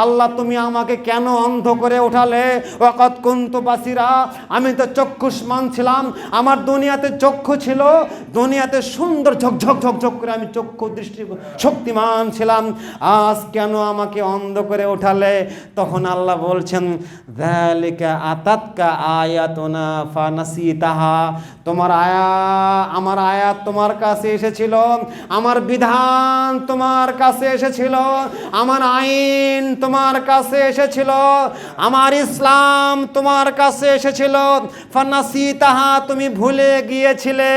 আল্লাহ তুমি আমাকে কেন অন্ধ করে উঠালে? ওয়াকাদ কুনতু বাসিরা, আমি তো চক্ষুষ্মান ছিলাম, আমার দুনিয়াতে চক্ষু ছিল, দুনিয়াতে সুন্দর ঝকঝক ঝকঝক করে আমি চক্ষু দৃষ্টি শক্তিমান ছিলাম, আজ কেন আমাকে অন্ধ করে ওঠালে? তখন আল্লাহ বলছেন, যালিকা আতাতকা আয়াতুনা ফানাসিতাহা। আমার আয়াত তোমার কাছে এসেছিল, আমার বিধান তোমার কাছে এসেছিল, আমার আইন তোমার কাছে এসেছিল, আমার ইসলাম তোমার কাছে এসেছিল। ফানাসিতাহা, তুমি ভুলে গিয়েছিলে।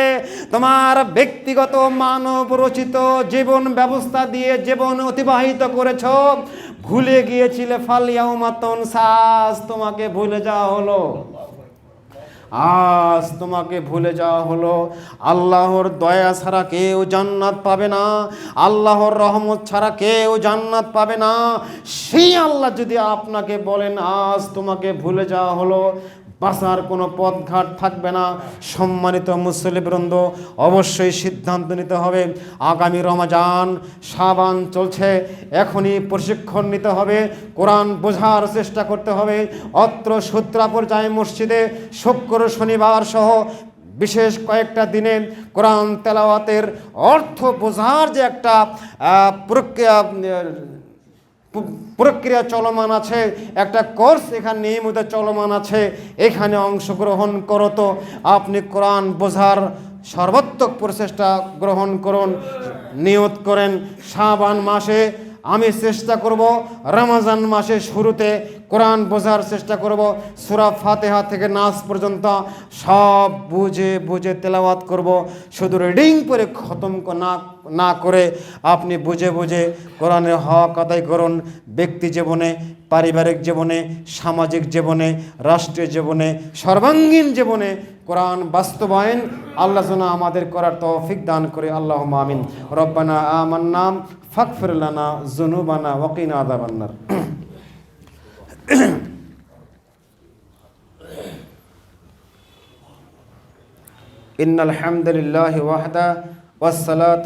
তোমার ব্যক্তিগত মানব রচিত জীবন ব্যবস্থা দিয়ে জীবন অতিবাহিত করেছ, ভুলে গিয়েছিলে। ফালইয়াউমা তুনসা, আজ তোমাকে ভুলে যাওয়া হলো, আজ তোমাকে ভুলে যাওয়া হলো। আল্লাহর দয়া ছাড়া কেউ জান্নাত পাবে না, আল্লাহর রহমত ছাড়া কেউ জান্নাত পাবে না। সেই আল্লাহ যদি আপনাকে বলেন আজ তোমাকে ভুলে যাওয়া হলো, বাঁচার কোনো পথঘাট থাকবে না। সম্মানিত মুসলিমবৃন্দ, অবশ্যই সিদ্ধান্ত নিতে হবে। আগামী রমজান, শাবান চলছে, এখনই প্রশিক্ষণ নিতে হবে, কোরআন বোঝার চেষ্টা করতে হবে। অত্র সূত্রাপুর জামে মসজিদে শুক্র শনিবার সহ বিশেষ কয়েকটা দিনে কোরআন তেলাওয়াতের অর্থ বোঝার যে একটা প্রক্রিয়া চলমান আছে, একটা কোর্স এখানে নিয়মিত চলমান আছে, এখানে অংশগ্রহণ করত আপনি কোরআন বোঝার সর্বাত্মক প্রচেষ্টা গ্রহণ করুন। নিয়ত করেন শাবান মাসে আমি চেষ্টা করব, রমজান মাসের শুরুতে কোরআন বোঝার চেষ্টা করব। সূরা ফাতিহা থেকে নাস পর্যন্ত সব বুঝে বুঝে তেলাওয়াত করব। শুধু রিডিং করে খতম না না করে আপনি বুঝে বুঝে কোরআনের হক আদায় করুন। ব্যক্তি জীবনে, পারিবারিক জীবনে, সামাজিক জীবনে, রাষ্ট্রীয় জীবনে, সর্বাঙ্গীন জীবনে কোরআন বাস্তবায়ন আল্লাহ যেন আমাদের করার তৌফিক দান করে। আল্লাহুম্মা আমিন। রব্বানা আমান্না ফাগফির লানা যুনুবানা ওয়া কিনা আযাবান্নার। ইন্নাল হামদুলিল্লাহি ওয়াহদা ওয়াস সালাতু